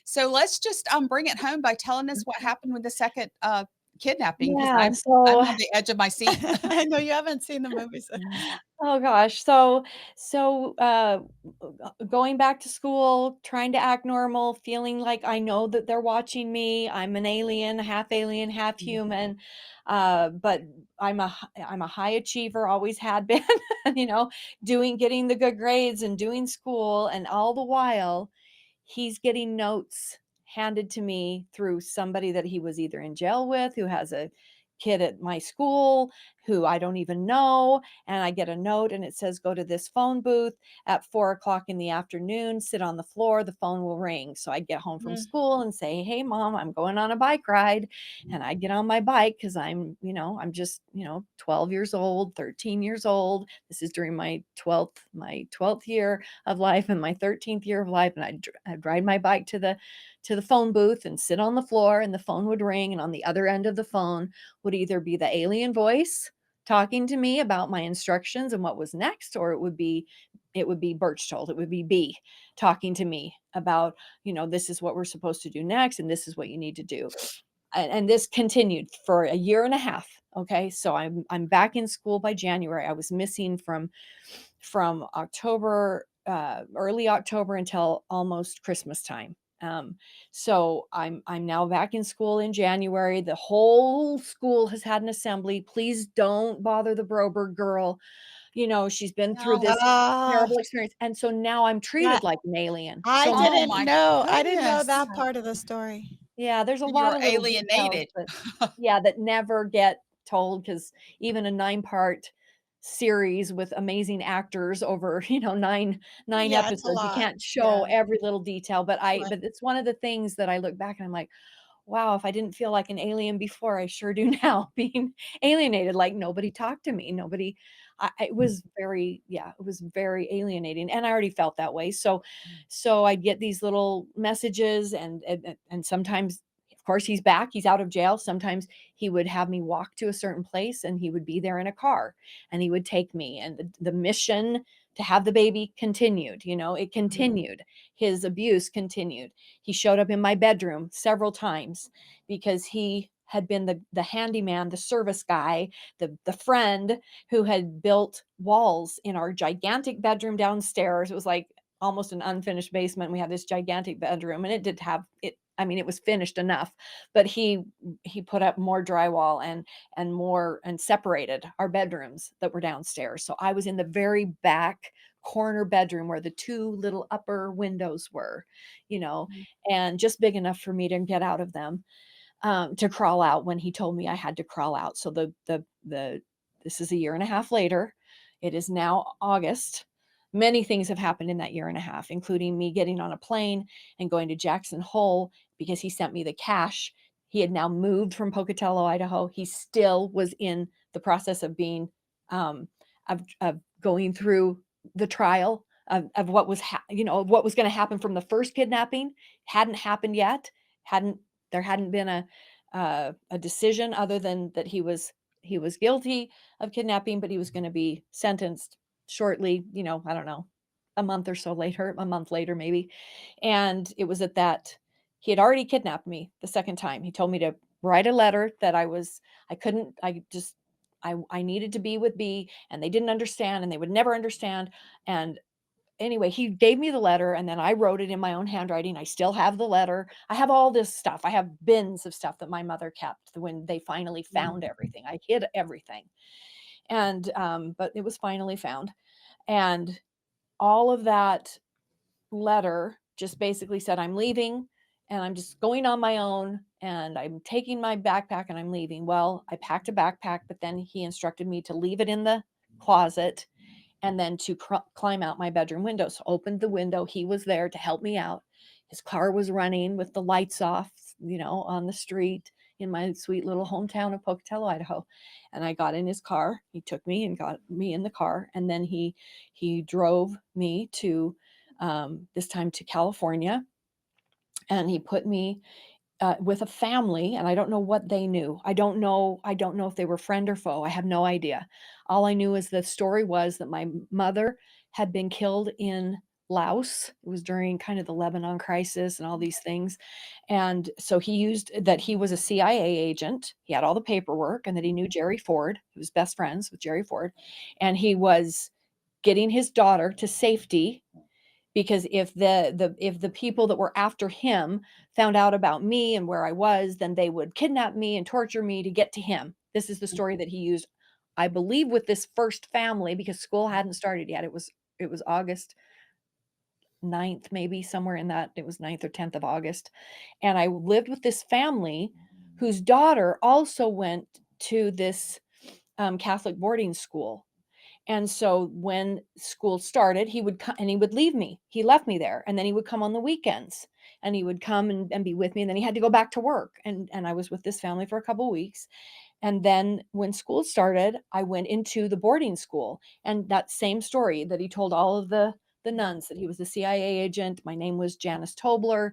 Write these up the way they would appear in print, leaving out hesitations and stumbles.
So let's just bring it home by telling us what happened with the second kidnapping, because Yeah, I'm so on the edge of my seat. I know you haven't seen the movies. oh gosh, so going back to school, trying to act normal, feeling like I know that they're watching me. I'm an alien, half human. But I'm a high achiever, always had been, you know, getting the good grades and doing school, and all the while he's getting notes handed to me through somebody that he was either in jail with, who has a kid at my school who I don't even know. And I get a note and it says, go to this phone booth at 4 o'clock in the afternoon, sit on the floor, the phone will ring. So I get home from Mm. school and say, hey, mom, I'm going on a bike ride. And I get on my bike because I'm just, 12 years old, 13 years old. This is during my 12th year of life and my 13th year of life. And I'd ride my bike to the phone booth and sit on the floor, and the phone would ring. And on the other end of the phone would either be the alien voice talking to me about my instructions and what was next, or it would be Birchtold. It would be B talking to me about, this is what we're supposed to do next, and this is what you need to do. And this continued for a year and a half. Okay, so I'm back in school by January. I was missing from October, early October until almost Christmas time. So I'm now back in school in January. The whole school has had an assembly. Please don't bother the Broberg girl. She's been through No. this Ah, terrible experience. And so now I'm that treated like an alien. I So Oh didn't my know. I didn't know goodness. that part of the story. yeah, there's a You lot were of little details alienated. that yeah, that never get told, because even a 9-part series with amazing actors over, 9 Yeah, it's a episodes, you lot. can't show Yeah. every little detail, but I Right. but it's one of the things that I look back and I'm like, "Wow, if I didn't feel like an alien before, I sure do now," being alienated, like nobody talked to me, nobody it was very yeah, it was very alienating, and I already felt that way, so I get these little messages, and sometimes, of course, he's back, he's out of jail. Sometimes he would have me walk to a certain place, and he would be there in a car, and he would take me, and the mission to have the baby continued. It continued. His abuse continued. He showed up in my bedroom several times because he had been the handyman, the service guy, the friend who had built walls in our gigantic bedroom downstairs. It was like almost an unfinished basement. We had this gigantic bedroom, and it did have it. I mean, it was finished enough, but he put up more drywall and separated our bedrooms that were downstairs. So I was in the very back corner bedroom where the two little upper windows were, you know, Mhm. and just big enough for me to get out of them, to crawl out when he told me I had to crawl out. So the this is a year and a half later. It is now August. Many things have happened in that year and a half, including me getting on a plane and going to Jackson Hole because he sent me the cash. He had now moved from Pocatello, Idaho. He still was in the process of being, of going through the trial of what was, what was going to happen from the first kidnapping. Hadn't happened yet. Hadn't There hadn't been a decision other than that he was guilty of kidnapping, but he was going to be sentenced shortly. I don't know, a month later maybe. And it was at that he had already kidnapped me the second time. He told me to write a letter that I couldn't, I just, I needed to be with B, and they didn't understand, and they would never understand. And anyway, he gave me the letter, and then I wrote it in my own handwriting. I still have the letter. I have all this stuff. I have bins of stuff that my mother kept when they finally found everything. I hid everything. And but it was finally found. And all of that letter just basically said, I'm leaving, and I'm just going on my own, and I'm taking my backpack and I'm leaving. Well, I packed a backpack, but then he instructed me to leave it in the closet and then to climb out my bedroom window. So opened the window. He was there to help me out. His car was running with the lights off, on the street in my sweet little hometown of Pocatello, Idaho. And I got in his car. He took me and got me in the car, and then he drove me to, this time, to California, and he put me with a family, and I don't know what they knew. I don't know if they were friend or foe. I have no idea. All I knew is the story was that my mother had been killed in Laos. It was during kind of the Lebanon crisis and all these things. And so he used that he was a CIA agent. He had all the paperwork, and that he knew Jerry Ford. He was best friends with Jerry Ford. And he was getting his daughter to safety, because if the people that were after him found out about me and where I was, then they would kidnap me and torture me to get to him. This is the story that he used, I believe, with this first family, because school hadn't started yet. It was August 9th, maybe somewhere in that. It was 9th or 10th of August. And I lived with this family whose daughter also went to this Catholic boarding school. And so when school started, he would come and he would leave me. He left me there, and then he would come on the weekends, and he would come and be with me. And then he had to go back to work. And I was with this family for a couple of weeks. And then when school started, I went into the boarding school, and that same story that he told all of the nuns, that he was a CIA agent. My name was Janice Tobler.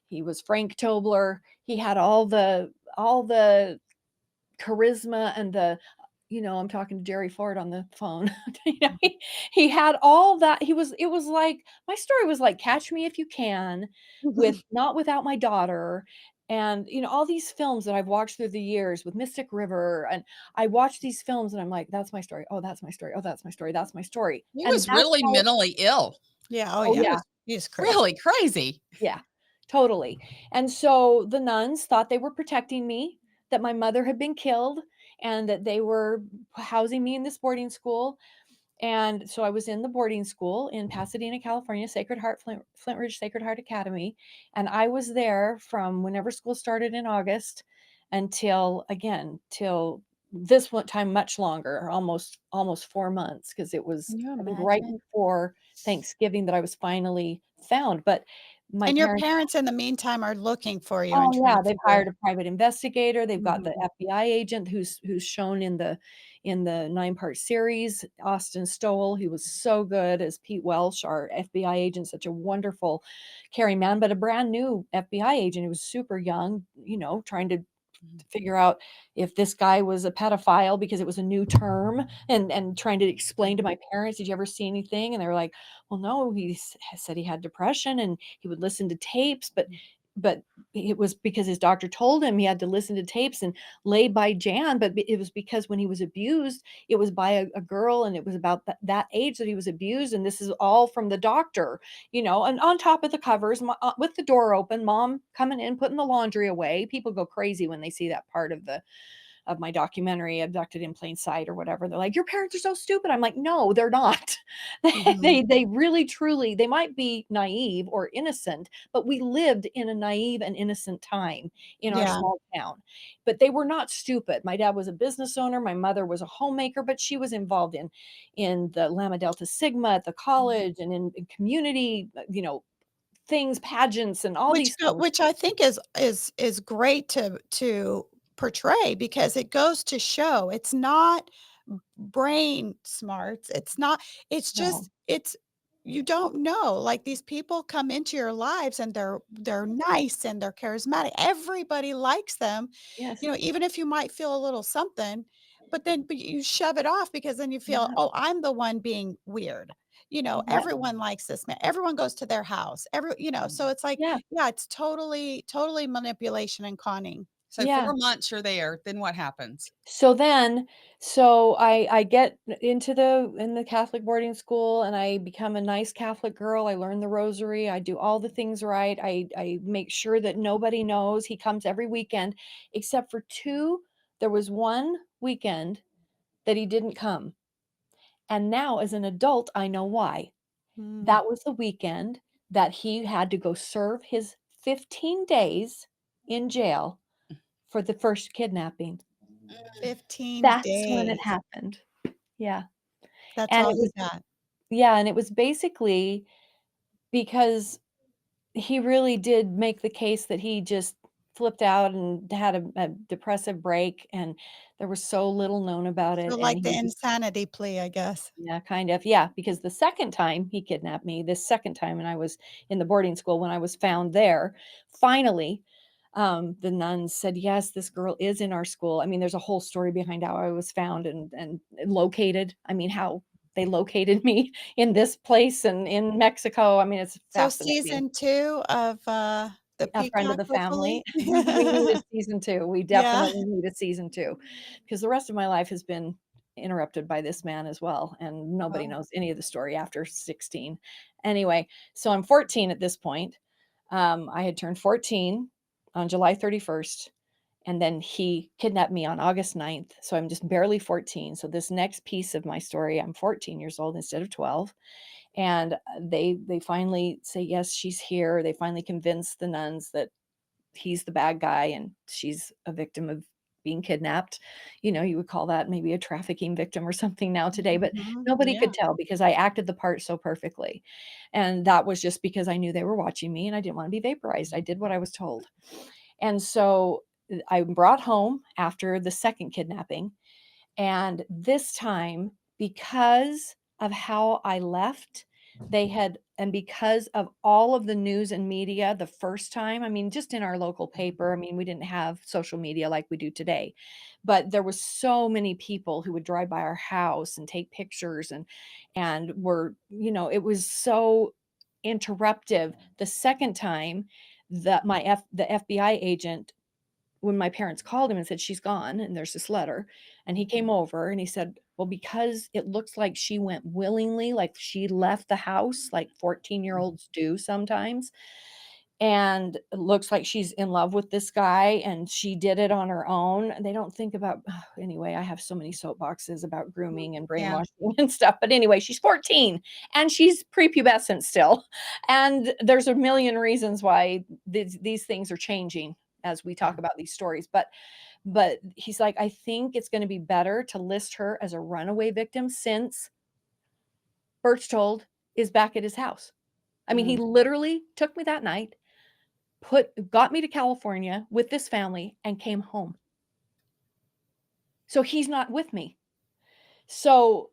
He was Frank Tobler. He had all the charisma and I'm talking to Jerry Ford on the phone. He had all that. It was like, my story was like Catch Me If You Can, with Not Without My Daughter, and all these films that I've watched through the years with Mystic River. And I watch these films and I'm like, that's my story. Oh, that's my story. Oh, that's my story. That's my story. He And was that's really how. mentally ill. Yeah. Oh, Oh, yeah. yeah. He's crazy. Really crazy. Yeah, totally. And so the nuns thought they were protecting me, that my mother had been killed, and that they were housing me in this boarding school. And so I was in the boarding school in Pasadena, California, Sacred Heart, Flint Ridge Sacred Heart Academy. And I was there from whenever school started in August until, again, till this one time much longer, almost 4 months, because it was, Can you I think, right imagine? before Thanksgiving that I was finally found. But my And your parents. parents in the meantime are looking for you and Oh, trying yeah, to they've figure. hired a private investigator. They've got the Mhm. FBI agent who's shown in the 9-part series, Austin Stowell. He was so good as Pete Welsh, our FBI agent, such a wonderful caring man, but a brand new FBI agent. He was super young, trying to figure out if this guy was a pedophile, because it was a new term, and trying to explain to my parents, did you ever see anything? And they were like, well, no, said he had depression and he would listen to tapes, but it was because his doctor told him he had to listen to tapes and lay by Jan. But it was because when he was abused, it was by a girl, and it was about that age that he was abused. And this is all from the doctor, and on top of the covers, with the door open, mom coming in, putting the laundry away. People go crazy when they see that part of my documentary, Abducted in Plain Sight, or whatever. They're like, your parents are so stupid. I'm like, no, they're not. Mhm. They really, truly, they might be naive or innocent, but we lived in a naive and innocent time in our Yeah. small town. But they were not stupid. My dad was a business owner. My mother was a homemaker, but she was involved in the Lambda Delta Sigma at the college, and in community, things, pageants, and all these things. Which I think is great to portray, because it goes to show it's not brain smarts. It's not, it's No. just, it's, you don't know. Like, these people come into your lives and they're nice and they're charismatic. Everybody likes them, Yes. even if you might feel a little something, but you shove it off, because then you feel, Yeah. oh, I'm the one being weird. Yeah. Everyone likes this man. Everyone goes to their house. So it's like, Yeah. yeah, it's totally manipulation and conning. So Yeah. 4 months you're there, then what happens? So then, I get into the Catholic boarding school, and I become a nice Catholic girl. I learn the rosary. I do all the things right. I make sure that nobody knows. He comes every weekend, except for two. There was one weekend that he didn't come. And now, as an adult, I know why. Mm. That was the weekend that he had to go serve his 15 days in jail for the first kidnapping. 15 That's when it days. happened. Yeah. That's And all it he was got. Yeah, and it was basically because he really did make the case that he just flipped out and had a depressive break, and there was so little known about So, it, and like, the he just. insanity plea, I guess. Yeah, kind of, yeah, because the second time he kidnapped me, this second time when I was in the boarding school, when I was found there, finally, the nuns said, "Yes, this girl is in our school." I mean, there's a whole story behind how I was found and located. I mean, how they located me in this place and in Mexico. I mean, it's So fascinating. season 2 of, The A friend of Peacock, the family. hopefully? We needed season 2. We Yeah. definitely needed season 2 because the rest of my life has been interrupted by this man as well, and nobody Oh. knows any of the story after 16. Anyway, so I'm 14 at this point. I had turned 14 on July 31st, and then he kidnapped me on August 9th, so I'm just barely 14. So this next piece of my story, I'm 14 years old instead of 12, and they finally say, "Yes, she's here." They finally convince the nuns that he's the bad guy and she's a victim of being kidnapped. You know, you would call that maybe a trafficking victim or something now today, but Mhm. nobody Yeah. could tell because I acted the part so perfectly. And that was just because I knew they were watching me and I didn't want to be vaporized. I did what I was told. And so I'm brought home after the second kidnapping. And this time, because of how I left, they had and because of all of the news and media the first time, I mean, just in our local paper, I mean, we didn't have social media like we do today, but there was so many people who would drive by our house and take pictures and were, it was so interruptive. The second time that the FBI agent when my parents called him and said, "She's gone, and there's this letter," and he came over and he said, "Well, because it looks like she went willingly, like she left the house like 14-year-olds do sometimes, and it looks like she's in love with this guy and she did it on her own." They don't think about anyway, I have so many soapboxes about grooming and Yeah. brainwashing and stuff, but anyway, she's 14 and she's prepubescent still, and there's a million reasons why these things are changing as we talk about these stories, but he's like, "I think it's gonna be better to list her as a runaway victim since Berchtold is back at his house." I mean, he Mm. literally took me that night, got me to California with this family and came home. So he's not with me. So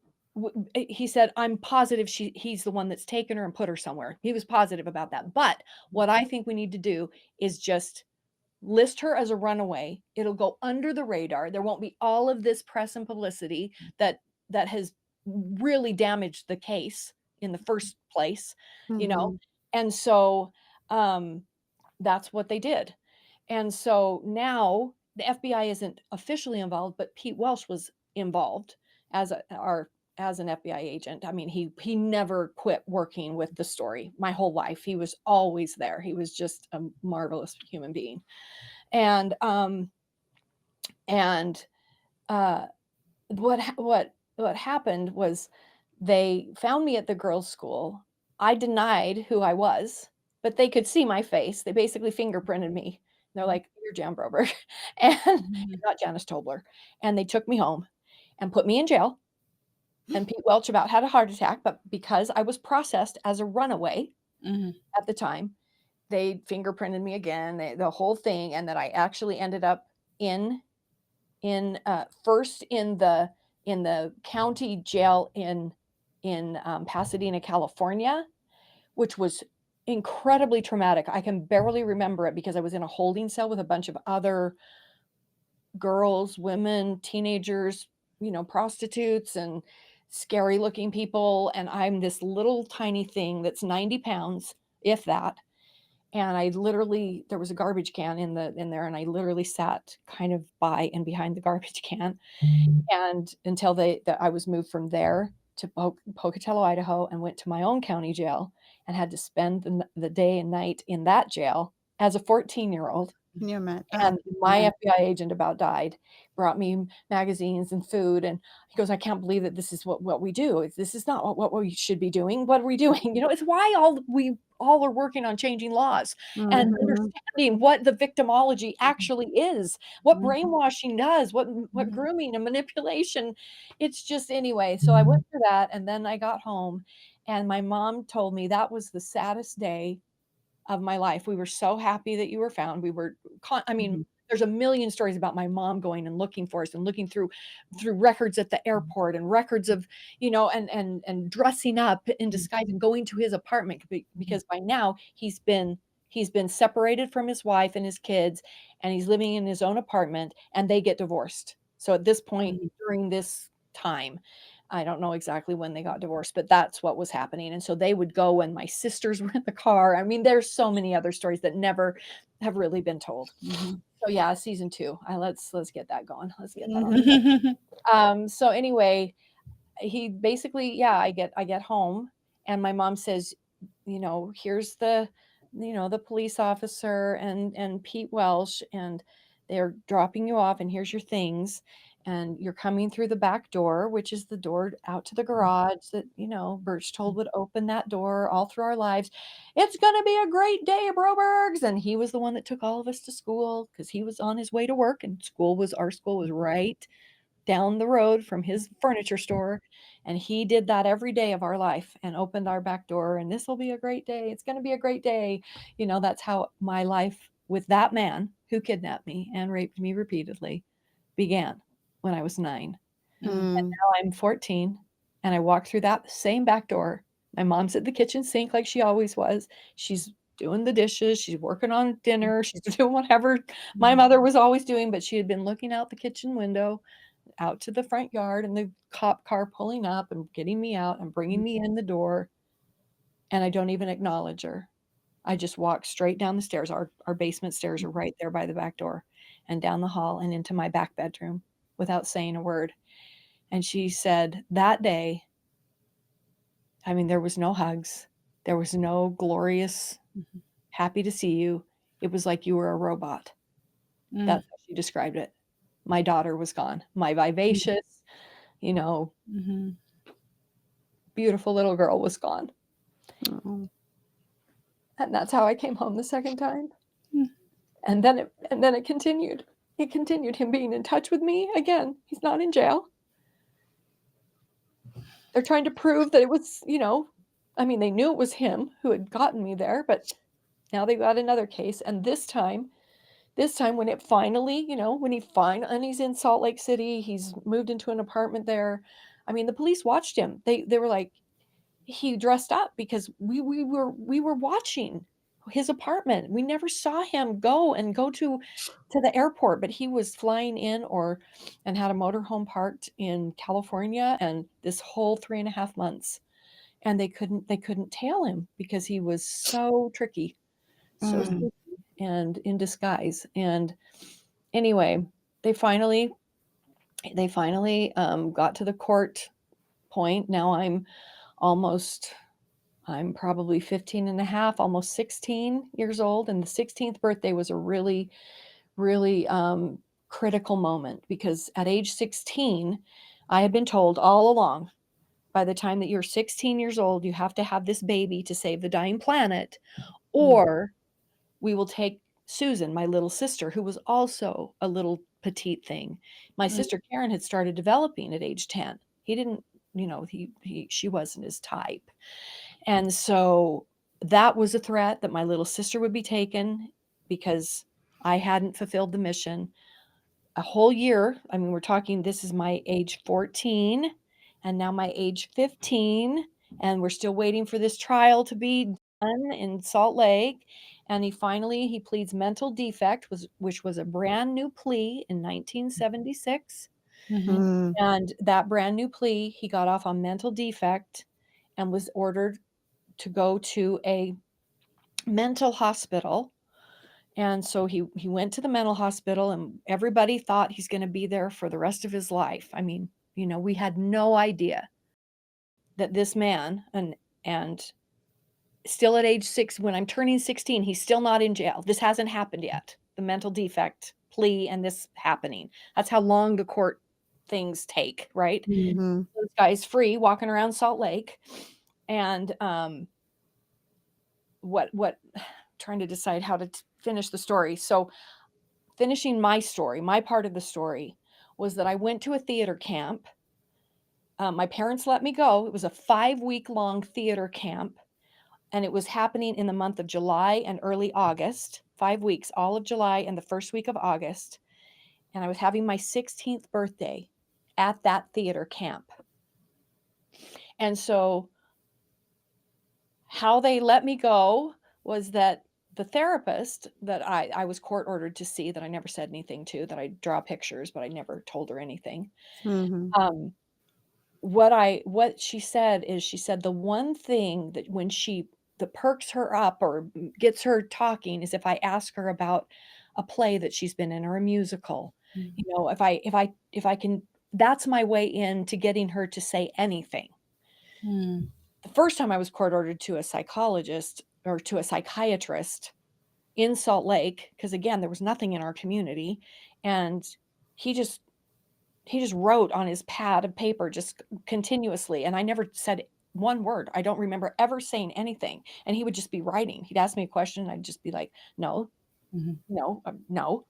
he said, "I'm positive he's the one that's taken her and put her somewhere." He was positive about that. But what I think we need to do is just list her as a runaway. It'll go under the radar. There won't be all of this press and publicity that has really damaged the case in the first place, you know? Mhm. And so, um, that's what they did. And so now the FBI isn't officially involved, but Pete Welsh was involved as as an FBI agent. I mean, he never quit working with the story my whole life. He was always there. He was just a marvelous human being. And and uh what happened was they found me at the girls' school. I denied who I was, but they could see my face. They basically fingerprinted me. They're like, "You're Jan Broberg," and Mhm. not Janice Tobler. And they took me home and put me in jail. And Pete Welch about had a heart attack, but because I was processed as a runaway Mhm. at the time, they fingerprinted me again, the whole thing, and that I actually ended up in first in the county jail in Pasadena, California, which was incredibly traumatic. I can barely remember it because I was in a holding cell with a bunch of other girls, women, teenagers, prostitutes and scary looking people, and I'm this little tiny thing that's 90 pounds, if that, and I literally there was a garbage can in there, and I literally sat kind of by and behind the garbage can, and until that I was moved from there to Pocatello, Idaho, and went to my own county jail and had to spend the day and night in that jail as a 14-year-old. Can you ima And oh, my man. FBI agent about died, brought me magazines and food, and he goes, "I can't believe that this is what we do. This is not what we should be doing. What are we doing?" It's why we all are working on changing laws and Mhm. understanding what the victimology actually is, what Mhm. brainwashing does, what Mhm. grooming and manipulation. It's just anyway, so I went through that, and then I got home, and my mom told me that was the saddest day of my life. We were so happy that you were found. We were I mean, Mhm. there's a million stories about my mom going and looking for us and looking through records at the airport and records of, and dressing up in disguise and going to his apartment because by now he's been separated from his wife and his kids, and he's living in his own apartment, and they get divorced. So at this point Mhm. during this time, I don't know exactly when they got divorced, but that's what was happening. And so they would go when my sisters were in the car. I mean, there's so many other stories that never have really been told. Mhm. So yeah, season 2. Let's get that going. Let's get that on. Mhm. So anyway, he basically, yeah, I get home and my mom says, here's the police officer and Pete Welsh, and they're dropping you off, and here's your things, and you're coming through the back door, which is the door out to the garage that, Birch told would open that door all through our lives. It's going to be a great day, Brobergs. And he was the one that took all of us to school because he was on his way to work, and our school was right down the road from his furniture store, and he did that every day of our life and opened our back door, and this will be a great day, it's going to be a great day. That's how my life with that man who kidnapped me and raped me repeatedly began when I was 9. Mm. Now I'm 14, and I walk through that same back door. My mom's at the kitchen sink like she always was. She's doing the dishes, she's working on dinner, she's doing whatever my mother was always doing, but she had been looking out the kitchen window out to the front yard, and the cop car pulling up and getting me out and bringing me in the door, and I don't even acknowledge her. I just walk straight down the stairs. Our basement stairs are right there by the back door, and down the hall and into my back bedroom without saying a word. And she said that day, I mean, there was no hugs. There was no glorious, Mhm. happy to see you. It was like you were a robot. Mm. That's how she described it. My daughter was gone. My vivacious, you know, Mhm. beautiful little girl was gone. Oh. And that's how I came home the second time. Mm. And then it continued. It continued, him being in touch with me again. He's not in jail. They're trying to prove that it was, I mean, they knew it was him who had gotten me there, but now they've got another case. And this time when it finally, and he's in Salt Lake City, he's moved into an apartment there. I mean, the police watched him. They were like, he dressed up because we were watching his apartment. We never saw him go to the airport, but he was flying in and had a motorhome parked in California, and this whole 3.5 months, and they couldn't tail him because he was so tricky, so Mm. sneaky and in disguise. And anyway, they finally got to the court point. Now I'm probably 15 and a half, almost 16 years old. And the 16th birthday was a really, really critical moment, because at age 16, I had been told all along, by the time that you're 16 years old, you have to have this baby to save the dying planet, Mm. or we will take Susan, my little sister, who was also a little petite thing. My Mm. sister Karen had started developing at age 10. He didn't, she wasn't his type. And so that was a threat, that my little sister would be taken because I hadn't fulfilled the mission. A whole year. I mean, we're talking, this is my age 14 and now my age 15, and we're still waiting for this trial to be done in Salt Lake. And he pleads mental defect, which was a brand new plea in 1976. Mhm. Mm. And that brand new plea, he got off on mental defect and was ordered to go to a mental hospital. And so he went to the mental hospital, and everybody thought he's going to be there for the rest of his life. I mean, we had no idea that this man, and still at age 6, when I'm turning 16, he's still not in jail. This hasn't happened yet. The mental defect plea and this happening. That's how long the court things take, right? Mhm. This guy's free walking around Salt Lake. And what trying to decide how to finish the story. So finishing my story, my part of the story was that I went to a theater camp. My parents let me go. It was a 5-week long theater camp, and it was happening in the month of July and early August. 5 weeks, all of July and the first week of August. And I was having my 16th birthday at that theater camp. And so how they let me go was that the therapist that I was court ordered to see, that I never said anything to, that I draw pictures, but I never told her anything, Mhm. um, what she said is, she said the one thing that that perks her up or gets her talking is if I ask her about a play that she's been in or a musical. Mm. You know, if I can, that's my way in to getting her to say anything. Mm. The first time I was court ordered to a psychologist or to a psychiatrist in Salt Lake, because again, there was nothing in our community, and he just wrote on his pad of paper just continuously, and I never said one word. I don't remember ever saying anything, and he would just be writing. He'd ask me a question, and I'd just be like, "No, Mhm. no, no,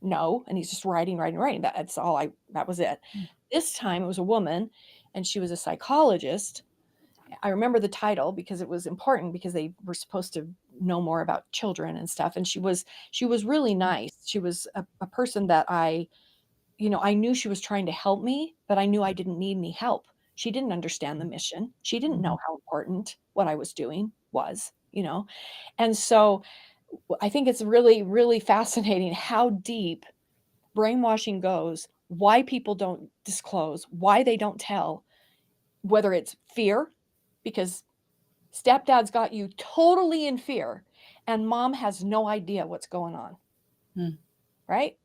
no," and he's just writing, writing, writing. That was it. Mm. This time it was a woman, and she was a psychologist. I remember the title because it was important, because they were supposed to know more about children and stuff, and she was really nice. She was a person that I knew she was trying to help me, but I knew I didn't need any help. She didn't understand the mission. She didn't know Mhm. how important what I was doing was. And so I think it's really, really fascinating how deep brainwashing goes, why people don't disclose, why they don't tell, whether it's fear, because stepdad's got you totally in fear and mom has no idea what's going on. Mm. Right?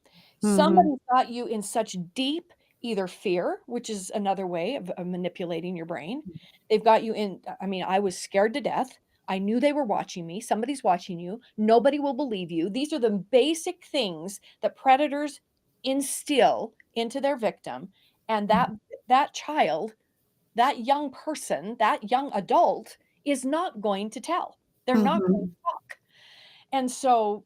Mhm. Somebody's got you in such deep either fear, which is another way of manipulating your brain. They've got you in, I mean, I was scared to death. I knew they were watching me. Somebody's watching you. Nobody will believe you. These are the basic things that predators instill into their victim. And that child, that young person, that young adult is not going to tell. They're not going Mhm. to talk. And so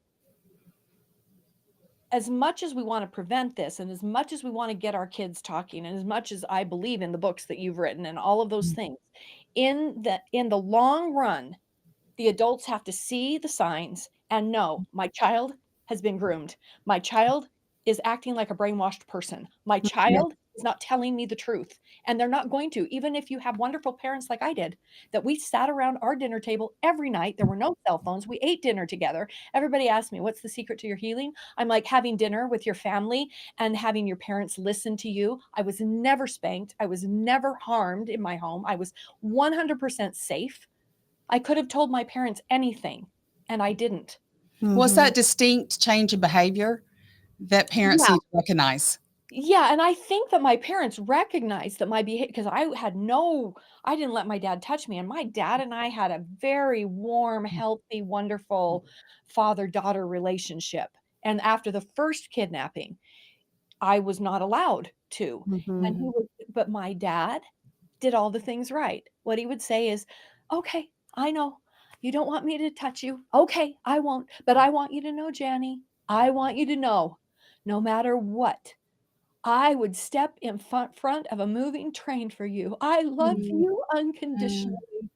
as much as we want to prevent this, and as much as we want to get our kids talking, and as much as I believe in the books that you've written and all of those Mm. things, in the long run, the adults have to see the signs and know my child has been groomed. My child is acting like a brainwashed person. My Yeah. child is not telling me the truth. And they're not going to, even if you have wonderful parents like I did, that we sat around our dinner table every night. There were no cell phones. We ate dinner together. Everybody asked me, what's the secret to your healing? I'm like, having dinner with your family and having your parents listen to you. I was never spanked. I was never harmed in my home. I was 100% safe. I could have told my parents anything, and I didn't. Well, it's Mhm. that distinct change in behavior that parents Yeah. need to recognize. Yeah, and I think that my parents recognized that my behavior, because I didn't let my dad touch me, and my dad and I had a very warm, healthy, wonderful father-daughter relationship, and after the first kidnapping, I was not allowed to, and Mhm. Mhm. but my dad did all the things right. What he would say is, "Okay, I know. You don't want me to touch you. Okay, I won't. But I want you to know, Janny, I want you to know, no matter what, I would step in front of a moving train for you. I love Mhm. you Mm. unconditionally."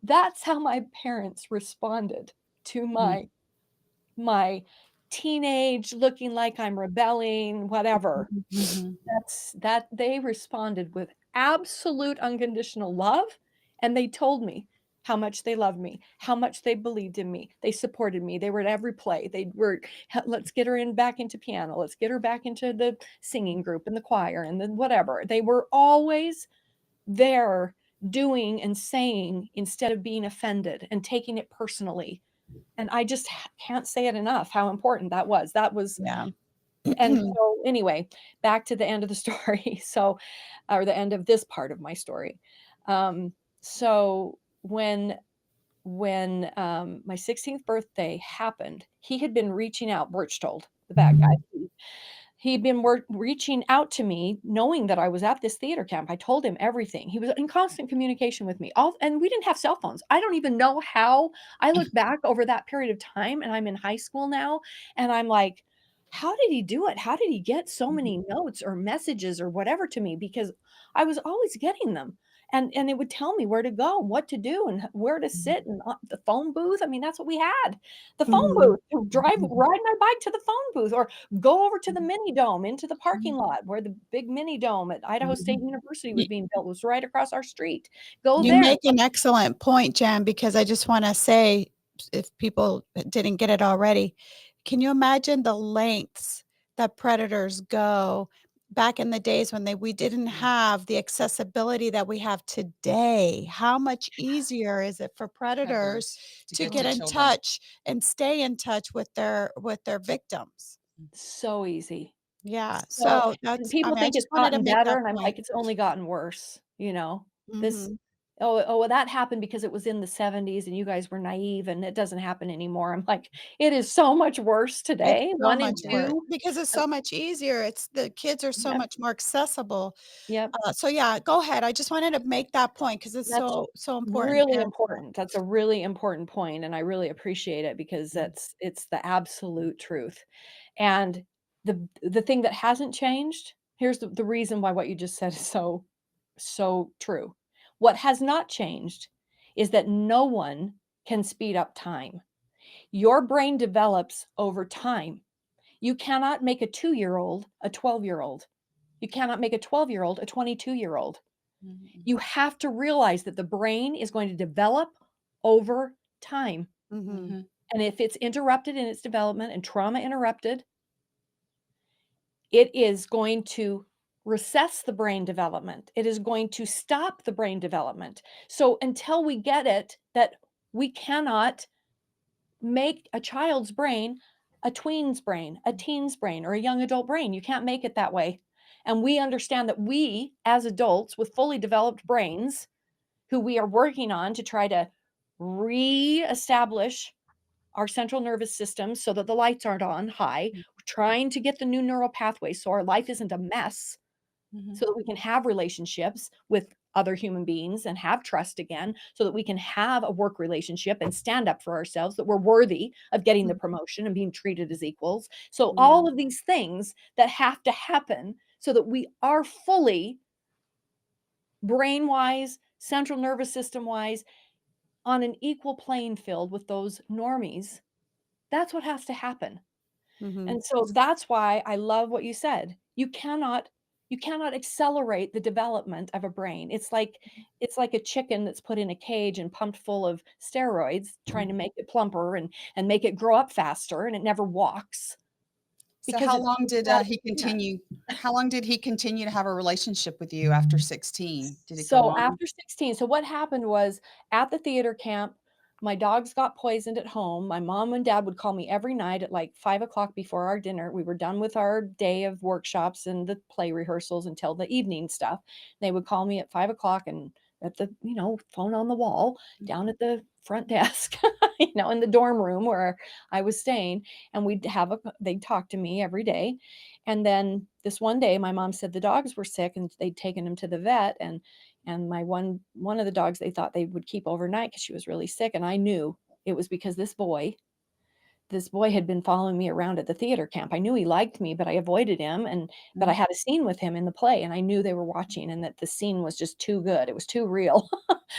That's how my parents responded to Mm. my teenage looking like I'm rebelling, whatever. Mhm. That they responded with absolute unconditional love, and they told me how much they loved me, how much they believed in me. They supported me. They were at every play. They were, Let's get her back into piano. Let's get her back into the singing group and the choir and then whatever." They were always there doing and saying instead of being offended and taking it personally. And I just can't say it enough how important that was. That was Yeah. and so anyway, back to the end of the story. So, or the end of this part of my story. So when my 16th birthday happened, he had been reaching out, Birchtold, the bad guy. He'd been reaching out to me knowing that I was at this theater camp. I told him everything. He was in constant communication with me. And we didn't have cell phones. I don't even know how. I look back over that period of time, and I'm in high school now, and I'm like, how did he do it? How did he get so many notes or messages or whatever to me? Because I was always getting them. And it would tell me where to go, what to do, and where to sit, and the phone booth. I mean, that's what we had. The phone Mhm. booth. To ride my bike to the phone booth, or go over to the mini dome into the parking lot where the big mini dome at Idaho State University was You being built. It was right across our street. Go you there. make an excellent point, Jen, because I just wanna say, if people didn't get it already, can you imagine the lengths that predators go back in the days when we didn't have the accessibility that we have today. How much easier is it for predators to to get get to in children. touch and stay in touch with their victims? So easy. Yeah, So, so and that's I people mean, I think just it's wanted to gotten make better, that and I'm point. like, "It's only gotten worse," you know? This, Mhm. "Oh, well, that happened because it was in the '70s and you guys were naive and it doesn't happen anymore." I'm like, "It is so much worse It's today, so 1 and much worse 2." because it's Uh, so much easier. It's the kids are so yep, much more accessible. yep. So yeah, go ahead. I just wanted to make that point because it's That's so important really to answer that. important. That's a really important point, and I really appreciate it because Mhm. it's the absolute truth. And the thing that hasn't changed, here's the reason why what you just said is so true. What has not changed is that no one can speed up time. Your brain develops over time. You cannot make a 2-year-old a 12-year-old. You cannot make a 12-year-old a 22-year-old. Mhm. You have to realize that the brain is going to develop over time. Mhm. Mhm. And if it's interrupted in its development and trauma interrupted, it is going to recess the brain development. It is going to stop the brain development. So until we get it that we cannot make a child's brain a tween's brain, a teen's brain, or a young adult brain, you can't make it that way. And we understand that we, as adults with fully developed brains, who we are working on to try to reestablish our central nervous system so that the lights aren't on high. We're trying to get the new neural pathways so our life isn't a mess, Mhm. so that we can have relationships with other human beings and have trust again, so that we can have a work relationship and stand up for ourselves, that we're worthy of getting the Mhm. promotion and being treated as equals. So, Yeah. all of these things that have to happen so that we are fully brain wise, central nervous system wise, on an equal playing field with those normies, that's what has to happen. Mhm. And so that's why I love what you said. You cannot accelerate the development of a brain. It's like a chicken that's put in a cage and pumped full of steroids, trying to make it plumper and make it grow up faster, and it never walks So because how it's long did, not he in there. continue how long did he continue to have a relationship with you after 16? Did it go So on? after 16, so what happened was at the theater camp, my dogs got poisoned at home. My mom and dad would call me every night at like 5 o'clock before our dinner. We were done with our day of workshops and the play rehearsals until the evening stuff. They would call me at 5 o'clock and at the, phone on the wall down at the front desk, in the dorm room where I was staying. And they'd talk to me every day. And then this one day, my mom said the dogs were sick and they'd taken them to the vet. And my one of the dogs they thought they would keep overnight because she was really sick, and I knew it was because this boy had been following me around at the theater camp. I knew he liked me, but I avoided him, but I Mhm. had a scene with him in the play, and I knew they were watching and that the scene was just too good. It was too real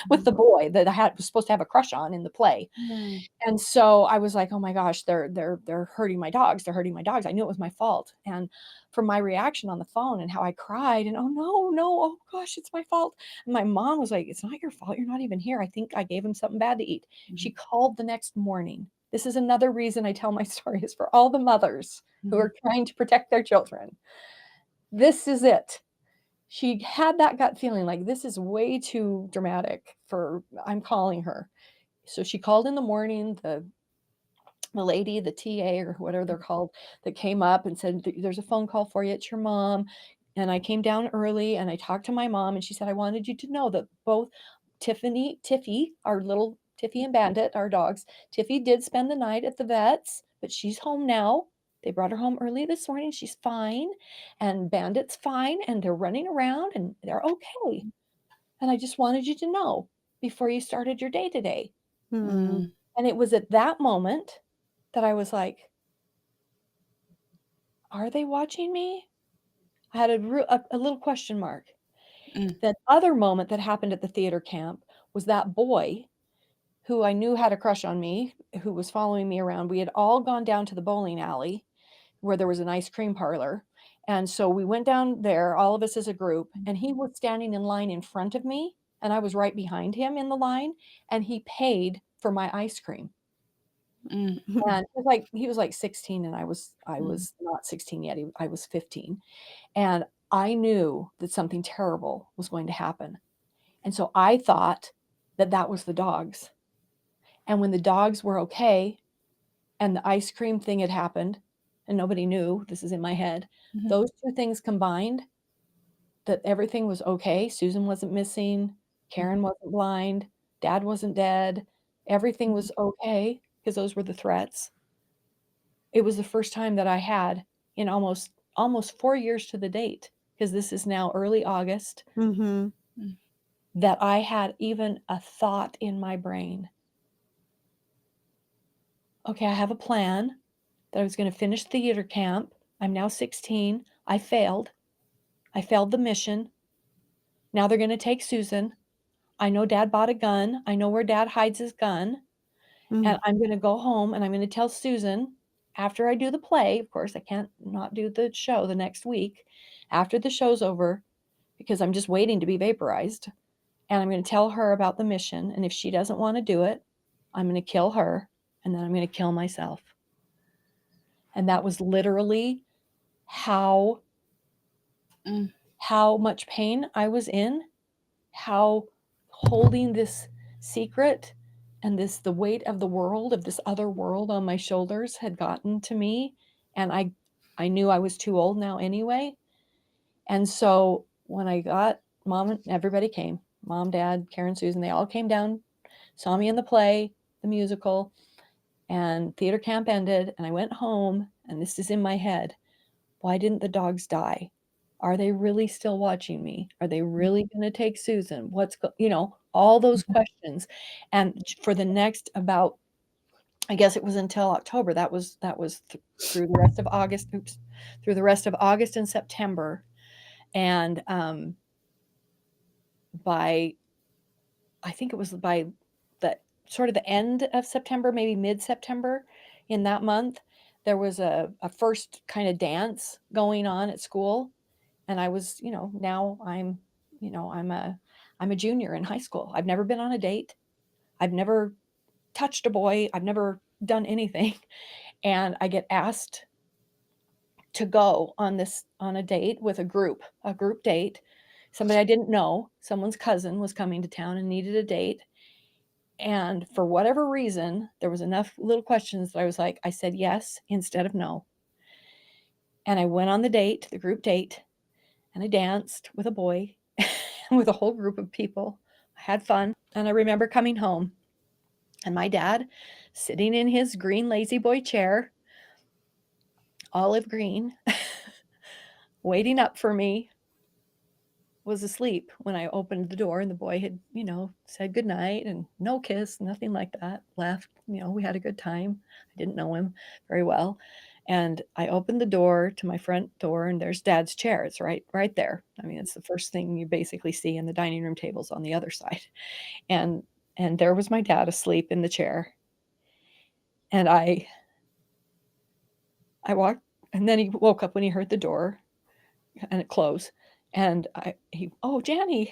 with Mhm. the boy that I was supposed to have a crush on in the play. Mm. And so I was like, "Oh my gosh, they're hurting my dogs. They're hurting my dogs." I knew it was my fault. And from my reaction on the phone and how I cried and, "Oh no, no, oh gosh, it's my fault." And my mom was like, "It's not your fault. You're not even here. I think I gave him something bad to eat." She Mhm. called the next morning. This is another reason I tell my story is for all the mothers who Mhm. are trying to protect their children. This is it. She had that gut feeling like this is way too dramatic for I'm calling her. So she called in the morning. The lady, the TA or whatever they're called, that came up and said, There's a phone call for you. It's your mom." And I came down early and I talked to my mom and she said, "I wanted you to know that both Tiffy, our little Tiffy and Bandit, our dogs, Tiffy did spend the night at the vet's, but she's home now. They brought her home early this morning. She's fine. And Bandit's fine. And they're running around and they're okay. And I just wanted you to know before you started your day today." Mhm. Mm. And it was at that moment that I was like, "Are they watching me?" I had a little question mark. Mm. That other moment that happened at the theater camp was that boy who I knew had a crush on me, who was following me around. We had all gone down to the bowling alley where there was an ice cream parlor, and so we went down there, all of us as a group, and he was standing in line in front of me, and I was right behind him in the line, and he paid for my ice cream. Mm. And he was like 16 and I was Mm. not 16 yet. I was 15. And I knew that something terrible was going to happen. And so I thought that that was the dogs. And when the dogs were okay and the ice cream thing had happened and nobody knew, this is in my head, Mhm. those two things combined, that everything was okay. Susan wasn't missing, Karen wasn't blind, Dad wasn't dead, everything was okay because those were the threats. It was the first time that I had in almost 4 years to the date, because this is now early August, Mhm. that I had even a thought in my brain. Okay, I have a plan that I was going to finish theater camp. I'm now 16. I failed. I failed the mission. Now they're going to take Susan. I know Dad bought a gun. I know where Dad hides his gun. And Mm. I'm going to go home and I'm going to tell Susan after I do the play. Of course, I can't not do the show the next week after the show's over, because I'm just waiting to be vaporized. And I'm going to tell her about the mission. And if she doesn't want to do it, I'm going to kill her. And then I'm going to kill myself. And that was literally how Mm. how much pain I was in, how holding this secret and the weight of the world, of this other world on my shoulders had gotten to me. And I knew I was too old now anyway. And so when I got mom, and everybody came, mom, dad, Karen, Susan, they all came down, saw me in the play, the musical, and theater camp ended. And I went home, and this is in my head. Why didn't the dogs die? Are they really still watching me? Are they really going to take Susan? All those questions. And for the next about, I guess it was until October. That was through the rest of August. Oops, through the rest of August and September. And by I think it was by the sort of the end of September, maybe mid-September, in that month, there was a first kind of dance going on at school. And I was, now I'm a junior in high school. I've never been on a date. I've never touched a boy. I've never done anything. And I get asked to go on a date with a group date. Somebody I didn't know, someone's cousin was coming to town and needed a date. And for whatever reason, there was enough little questions that I was like, I said yes instead of no. And I went on the group date, and I danced with a boy, with a whole group of people. I had fun. And I remember coming home and my dad sitting in his green lazy boy chair, olive green, waiting up for me, was asleep when I opened the door, and the boy had, said goodnight and no kiss, nothing like that, left. We had a good time. I didn't know him very well. And I opened the door to my front door, and there's Dad's chair. It's right there. I mean, it's the first thing you basically see, in the dining room tables on the other side. And there was my dad asleep in the chair. And I walked, and then he woke up when he heard the door and it closed. And oh, Janny,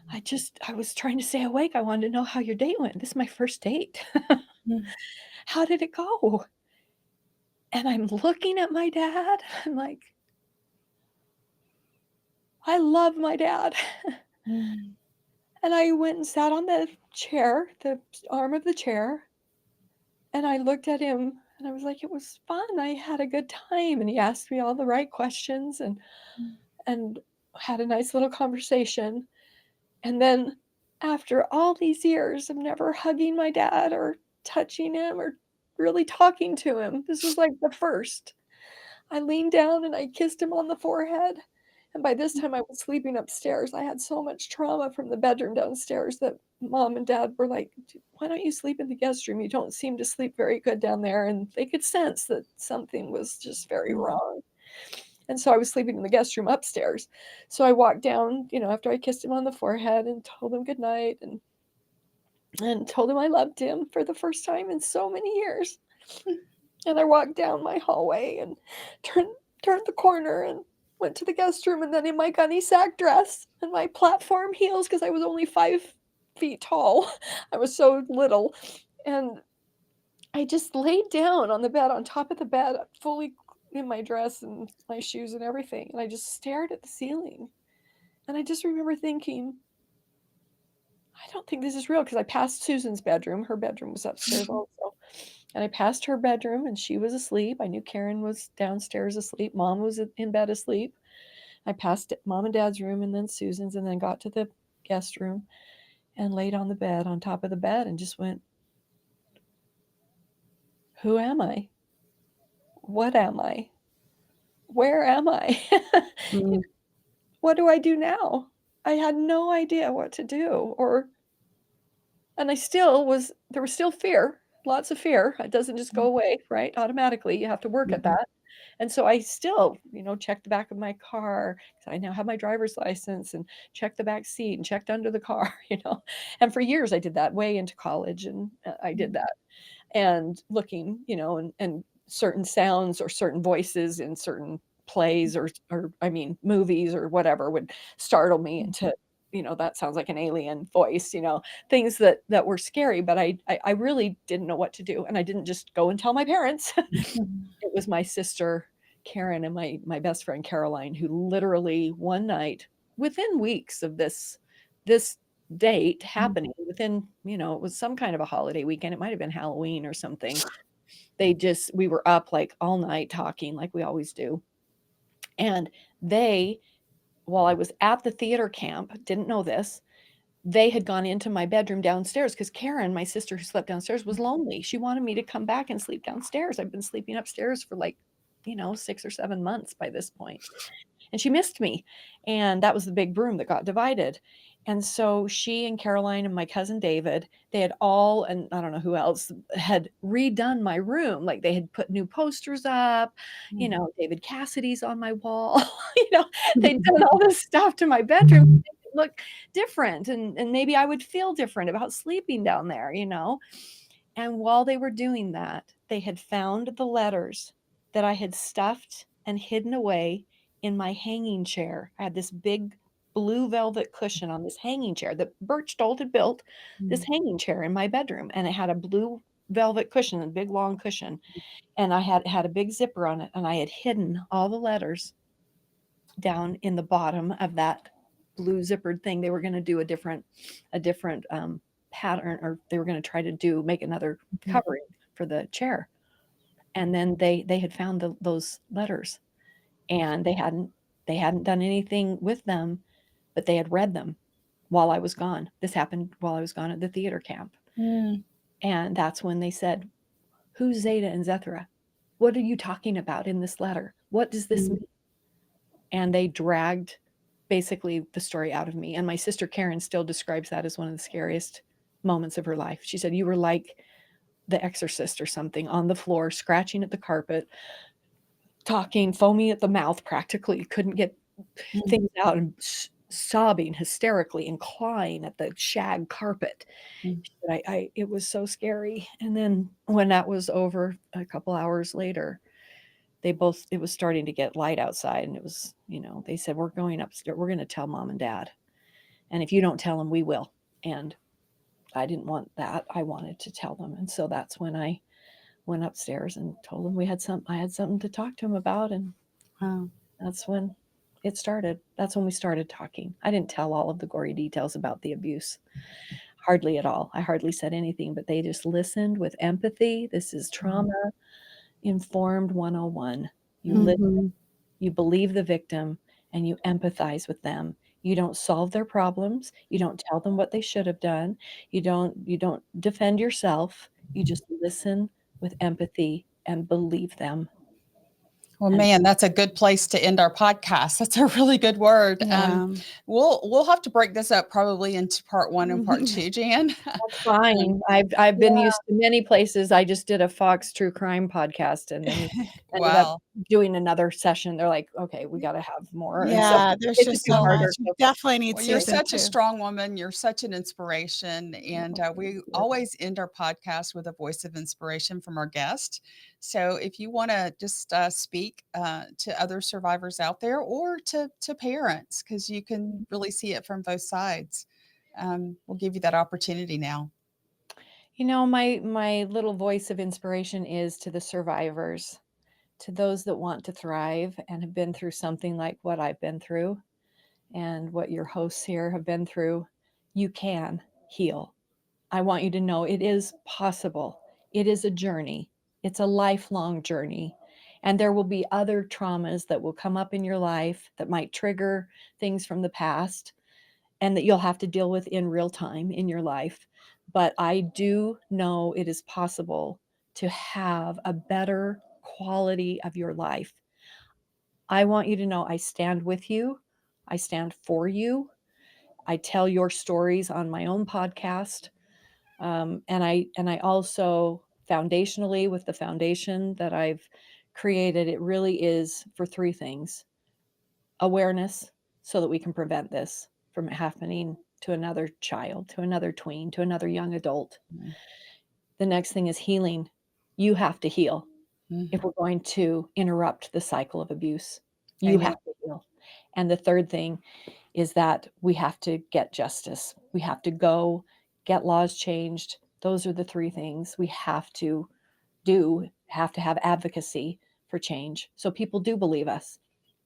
I was trying to stay awake. I wanted to know how your date went. This is my first date. How did it go? And I'm looking at my dad. I'm like, I love my dad. And I went and sat on the chair, the arm of the chair. And I looked at him and I was like, it was fun. I had a good time. And he asked me all the right questions, and had a nice little conversation. And then after all these years of never hugging my dad or touching him or really talking to him, this was like the first. I leaned down and I kissed him on the forehead. And by this time I was sleeping upstairs. I had so much trauma from the bedroom downstairs that mom and dad were like, why don't you sleep in the guest room? You don't seem to sleep very good down there. And they could sense that something was just very wrong. And so I was sleeping in the guest room upstairs. So I walked down, after I kissed him on the forehead and told him goodnight, and told him I loved him for the first time in so many years. And I walked down my hallway and turned the corner and went to the guest room, and then in my gunny sack dress and my platform heels, because I was only 5 feet tall. I was so little. And I just laid down on the bed, on top of the bed, fully in my dress and my shoes and everything. And I just stared at the ceiling. And I just remember thinking, I don't think this is real, because I passed Susan's bedroom. Her bedroom was upstairs also. And I passed her bedroom and she was asleep. I knew Karen was downstairs asleep. Mom was in bed asleep. I passed Mom and Dad's room and then Susan's, and then got to the guest room and laid on the bed, on top of the bed, and just went, who am I? What am I? Where am I? Mm. What do I do now? I had no idea what to do, and there was still fear, lots of fear. It doesn't just go away, right? Automatically, you have to work at Mhm. that. And so I still, checked the back of my car, 'cause I now have my driver's license, and checked the back seat and checked under the car, And for years I did that, way into college, and I did that. And looking, and certain sounds or certain voices in certain plays, or I mean, movies or whatever, would startle me into, that sounds like an alien voice, things that were scary, but I really didn't know what to do, and I didn't just go and tell my parents. It was my sister Karen and my best friend Caroline, who literally one night, within weeks of this date happening, within, it was some kind of a holiday weekend, it might have been Halloween or something. We were up like all night talking like we always do. And they, while I was at the theater camp, didn't know this, they had gone into my bedroom downstairs, because Karen, my sister who slept downstairs, was lonely. She wanted me to come back and sleep downstairs. I've been sleeping upstairs for like, 6 or 7 months by this point. And she missed me. And that was the big room that got divided. And so she and Caroline and my cousin David, they had all, and I don't know who else, had redone my room. Like, they had put new posters up, David Cassidy's on my wall, they'd done all this stuff to my bedroom to make it look different. And maybe I would feel different about sleeping down there. And while they were doing that, they had found the letters that I had stuffed and hidden away in my hanging chair. I had this big blue velvet cushion on this hanging chair that Bert Stolt had built, this hanging chair in my bedroom, and it had a blue velvet cushion, a big long cushion, and I had a big zipper on it, and I had hidden all the letters down in the bottom of that blue zippered thing. They were going to do a different pattern, or they were going to try to make another covering for the chair. And then they had found those letters, and they hadn't done anything with them, but they had read them while I was gone. This happened while I was gone at the theater camp. And that's when they said, who's Zeta and Zethra? What are you talking about in this letter? What does this mean? And they dragged basically the story out of me. And my sister Karen still describes that as one of the scariest moments of her life. She said, you were like the exorcist or something, on the floor, scratching at the carpet, talking, foaming at the mouth practically, couldn't get things out, and sobbing hysterically and clawing at the shag carpet. But it was so scary. And then when that was over, a couple hours later, it was starting to get light outside, and it was, they said, we're going upstairs. We're going to tell Mom and Dad. And if you don't tell them, we will. And I didn't want that. I wanted to tell them. And so that's when I went upstairs and told them I had something to talk to them about. And that's when it started. That's when we started talking. I didn't tell all of the gory details about the abuse. Hardly at all. I hardly said anything, but they just listened with empathy. This is trauma informed 101. You listen, you believe the victim, and you empathize with them. You don't solve their problems. You don't tell them what they should have done. You don't defend yourself. You just listen with empathy and believe them. Well, man, that's a good place to end our podcast. That's a really good word. We'll have to break this up probably into part 1 and part 2, Jan. That's fine. I've been used to many places. I just did a Fox True Crime podcast, and then ended up doing another session. They're like, okay, we got to have more. Yeah, and so there's it's just so harder. much. You definitely need Well, you're season such 2. a strong woman. You're such an inspiration. And we always end our podcast with a voice of inspiration from our guest. So if you want to just speak to other survivors out there, or to parents, because you can really see it from both sides, we'll give you that opportunity now. My little voice of inspiration is to the survivors, To those that want to thrive and have been through something like what I've been through and what your hosts here have been through, you can heal. I want you to know it is possible. It is a journey. It's a lifelong journey. And there will be other traumas that will come up in your life that might trigger things from the past and that you'll have to deal with in real time in your life. But I do know it is possible to have a better quality of your life. I want you to know I stand with you. I stand for you. I tell your stories on my own podcast. And I also foundationally with the foundation that I've created, it really is for three things: awareness, so that we can prevent this from happening to another child, to another tween, to another young adult. Mhm. The next thing is healing. You have to heal Mhm. if we're going to interrupt the cycle of abuse. You Amen. have to heal. And the third thing is that we have to get justice. We have to go get laws changed. Those are the three things we have to do, have to have advocacy for change. So people do believe us.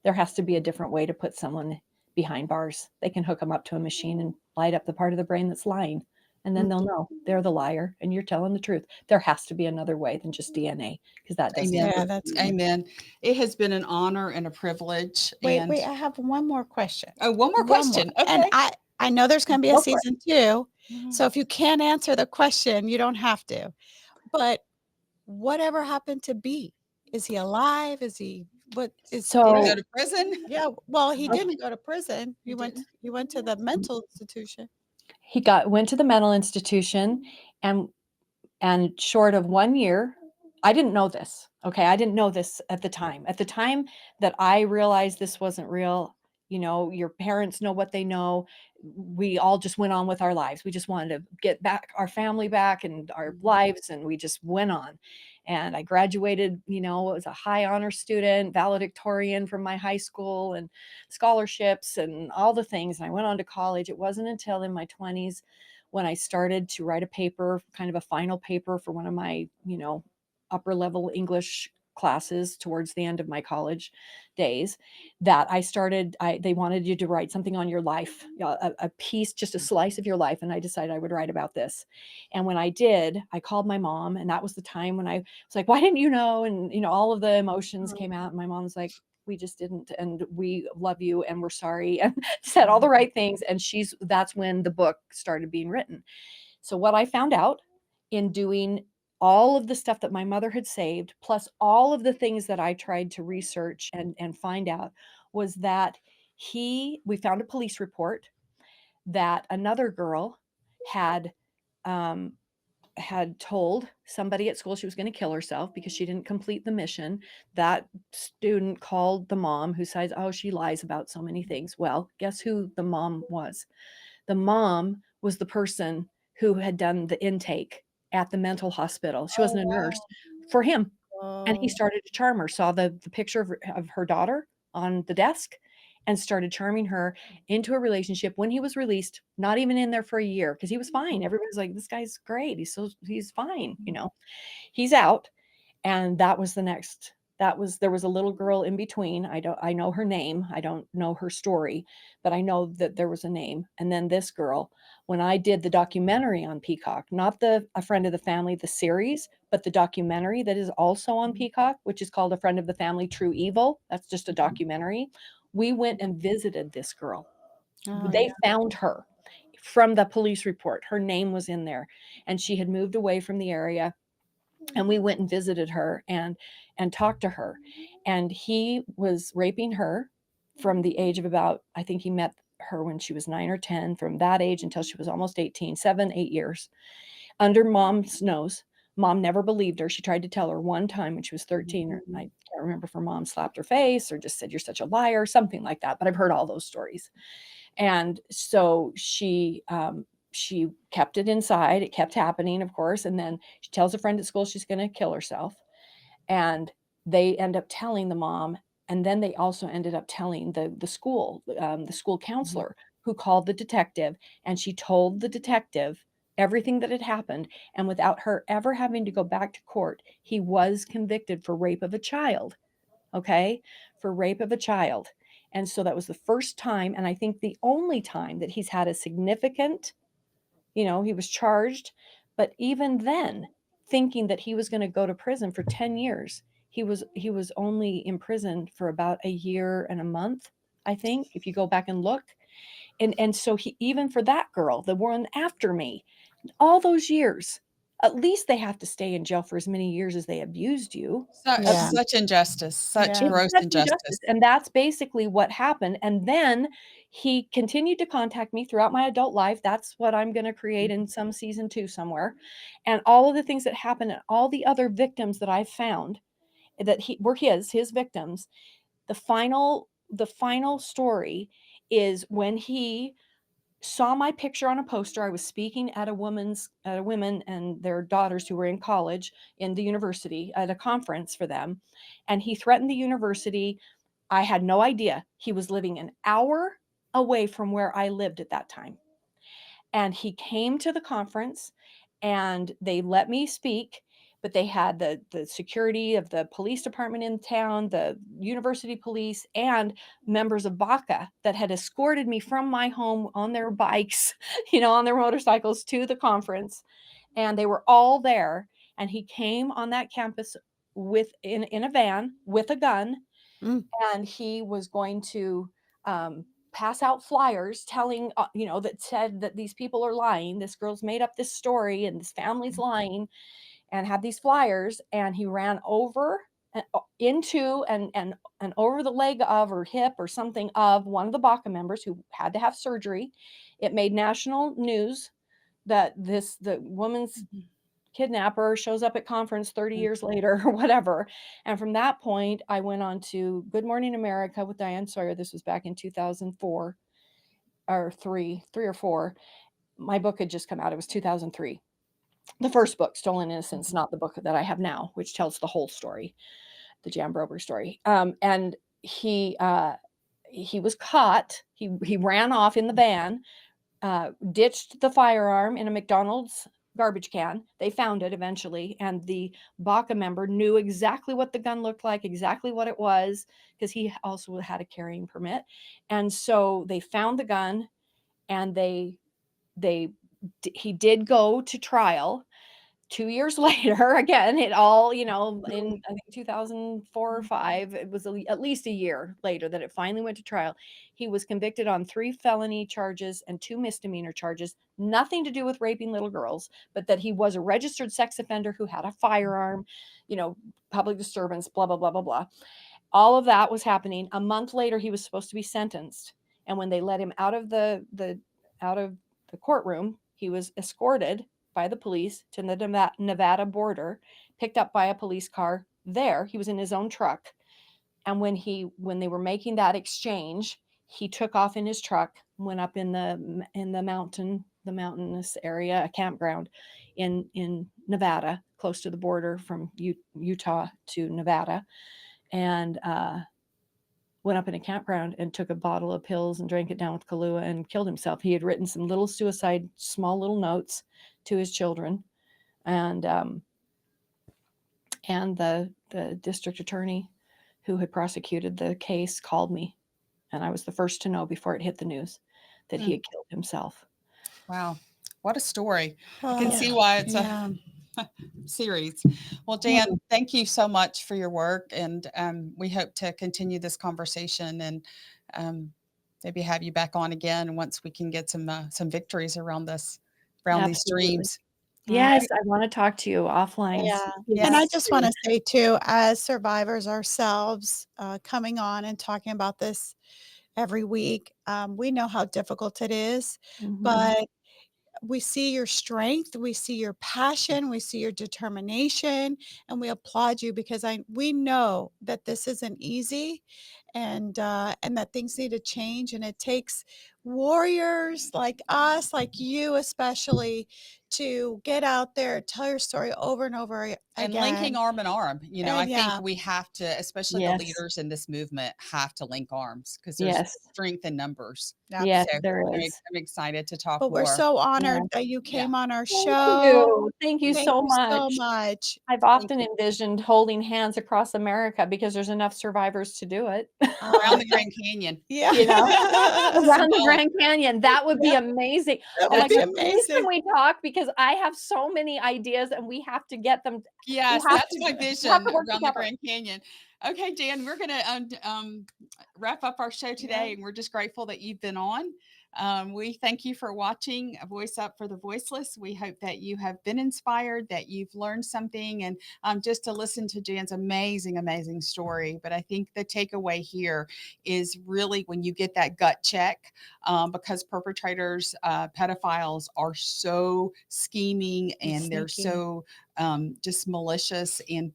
There has to be a different way to put someone behind bars. They can hook them up to a machine and light up the part of the brain that's lying. And then they'll know they're the liar and you're telling the truth. There has to be another way than just DNA because that doesn't Amen. Yeah, exist that's anymore. good. Amen. It has been an honor and a privilege. Wait, And wait, I have one more question. oh, one more One more. question. And Okay. I know there's going to be a Go for it. season 2. Mhm. So if you can't answer the question, you don't have to. But whatever happened to B? Is he alive? Is he what is Did he did go So, to prison? yeah, well, he okay, didn't go to prison. He didn't. He went to the mental institution. he went to the mental institution, and short of 1 year, I didn't know this. Okay. I didn't know this at the time. At the time that I realized this wasn't real, your parents know what they know. We all just went on with our lives. We just wanted to get back our family back and our lives, and we just went on. And I graduated, as a high honor student, valedictorian from my high school, and scholarships and all the things. And I went on to college. It wasn't until in my 20s when I started to write a paper, kind of a final paper for one of my, upper level English classes towards the end of my college days, that they wanted you to write something on your life, a piece, just a slice of your life. And I decided I would write about this. And when I did, I called my mom, and that was the time when I was like, why didn't you know? And, all of the emotions came out, and my mom was like, we just didn't, and we love you and we're sorry, and said all the right things. And that's when the book started being written. So what I found out in doing all of the stuff that my mother had saved, plus all of the things that I tried to research and find out, was that we found a police report that another girl had um, had told somebody at school she was going to kill herself because she didn't complete the mission. That student called the mom, who says, oh, she lies about so many things. Well, guess who the mom was? The mom was the person who had done the intake at the mental hospital. She Oh, wasn't a nurse wow. for him. And he Oh, started to charm her, saw the picture of her daughter on the desk, and started charming her into a relationship when he was released, not even in there for a year, because he was fine. Everybody's like, this guy's great. He's fine. He's out. And that was the next. There was a little girl in between. I know her name. I don't know her story, but I know that there was a name. And then this girl, when I did the documentary on Peacock, not A Friend of the Family, the series, but the documentary that is also on Peacock, which is called A Friend of the Family, True Evil. That's just a documentary. We went and visited this girl. oh They yeah. found her from the police report. Her name was in there, and she had moved away from the area, and we went and visited her and talked to her. And he was raping her from the age of about, I think he met her when she was 9 or 10, from that age until she was almost 18, 7, 8 years, under mom's nose. Mom never believed her. She tried to tell her one time when she was 13, or I can't remember if her mom slapped her face or just said, you're such a liar, something like that. But I've heard all those stories. And so she kept it inside. It kept happening, of course. And then she tells a friend at school she's going to kill herself. And they end up telling the mom. And then they also ended up telling the school counselor, who called the detective. And she told the detective everything that had happened. And without her ever having to go back to court, he was convicted for rape of a child. Okay. For rape of a child. And so that was the first time, and I think the only time that he's had a significant, he was charged, but even then, thinking that he was going to go to prison for 10 years, he was only in prison for about a year and a month, I think, if you go back and look. And so he, even for that girl, the one after me, all those years, at least they have to stay in jail for as many years as they abused you. Such Yeah. such injustice, such Yeah. It's gross such injustice. injustice, and that's basically what happened, and then he continued to contact me throughout my adult life. That's what I'm gonna create in some season 2 somewhere, and all of the things that happened and all the other victims that I found that he were his victims. The final story is when he saw my picture on a poster. I was speaking at a women and their daughters who were in college in the university at a conference for them, and he threatened the university. I had no idea he was living an hour away from where I lived at that time. And he came to the conference and they let me speak, but they had the security of the police department in town, the university police, and members of BACA that had escorted me from my home on their bikes, on their motorcycles to the conference. And they were all there. And he came on that campus in a van with a gun, Mm. and he was going to pass out flyers telling, that said that these people are lying. This girl's made up this story, and this family's lying, and had these flyers. And he ran over into and over the leg of or hip or something of one of the BACA members who had to have surgery. It made national news that the woman's kidnapper shows up at conference 30 years later or whatever. And from that point, I went on to Good Morning America with Diane Sawyer. This was back in 2004 or three or four. My book had just come out. It was 2003. The first book, Stolen Innocence, not the book that I have now, which tells the whole story, the Jan Broberg story. And he was caught. He ran off in the van, ditched the firearm in a McDonald's garbage can. They found it eventually, and the BACA member knew exactly what the gun looked like, exactly what it was, because he also had a carrying permit. And so they found the gun, and he did go to trial. 2 years later, again, it all, in I think 2004 or 5, it was at least a year later that it finally went to trial. He was convicted on 3 felony charges and 2 misdemeanor charges, nothing to do with raping little girls, but that he was a registered sex offender who had a firearm, public disturbance, blah, blah, blah, blah, blah. All of that was happening. A month later, he was supposed to be sentenced. And when they let him out of the courtroom, he was escorted by the police to the Nevada border, picked up by a police car there. He was in his own truck. And when they were making that exchange, he took off in his truck, went up in the mountainous area, a campground in Nevada, close to the border from Utah to Nevada, and went up in a campground and took a bottle of pills and drank it down with Kahlua and killed himself. He had written some little small little notes to his children, and the district attorney who had prosecuted the case called me, and I was the first to know before it hit the news that he had killed himself. Wow. What a story. I can Oh, see why it's a yeah. series. Well, Jan, thank you so much for your work, and we hope to continue this conversation and maybe have you back on again once we can get some victories around these Absolutely. dreams. Yes, I want to talk to you offline. Yeah. Yes. And I just want to say too, as survivors ourselves, coming on and talking about this every week, we know how difficult it is, Mhm. but we see your strength, we see your passion, we see your determination, and we applaud you because we know that this isn't easy, and that things need to change, and it takes warriors like us, like you especially, to get out there, tell your story over and over And linking again. arm in arm, I And think yeah, we have to, especially the Yes. leaders in this movement, have to link arms because there's Yes. strength in numbers. Yes, So there I'm, is. I'm excited to talk but we're more. so Yeah. honored that you Yeah. came on our Thank show. you. Thank you Thank so you so much. much. I've Thank often you. envisioned holding hands across America because there's enough survivors to do it. Around the Grand Canyon. Yeah. You know? Around the Symbolic. Grand Canyon. That would be Yeah, amazing. that Oh my would be God, please can amazing. we talk? Because I have so many ideas and we have to get them. Yes, have that's to my we have vision to work around the together. Grand Canyon. Okay, Jan, we're going to wrap up our show Yeah. today, and we're just grateful that you've been on. We thank you for watching A Voice Up for the Voiceless. We hope that you have been inspired, that you've learned something, and just to listen to Jan's amazing story. But I think the takeaway here is really when you get that gut check, because perpetrators, pedophiles are so scheming and they're Sneaky. so just malicious and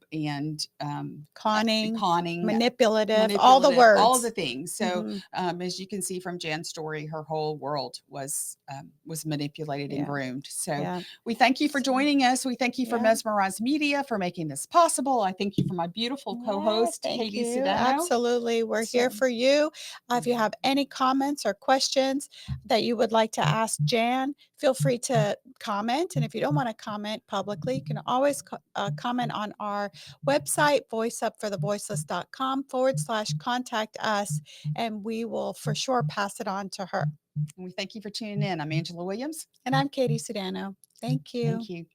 Conning, conning, manipulative, all the all of the words. things. So Mhm. as you can see from Jan's story, her whole world was manipulated and Yeah. groomed. So Yeah. we thank you for So, joining us. We thank you for yeah. Mesmerized Media for making this possible. I thank you for my beautiful Yeah, co-host, thank Katy you. Sudano. Absolutely. We're here So for you. If you have any comments or questions that you would like to ask Jan, feel free to comment. And if you don't want to comment publicly, you can always comment on our website, voiceupforthevoiceless.com/contact us, and we will for sure pass it on to her. we thank you for tuning in. I'm Angela Williams. And I'm Katy Sudano. Thank you. Thank you.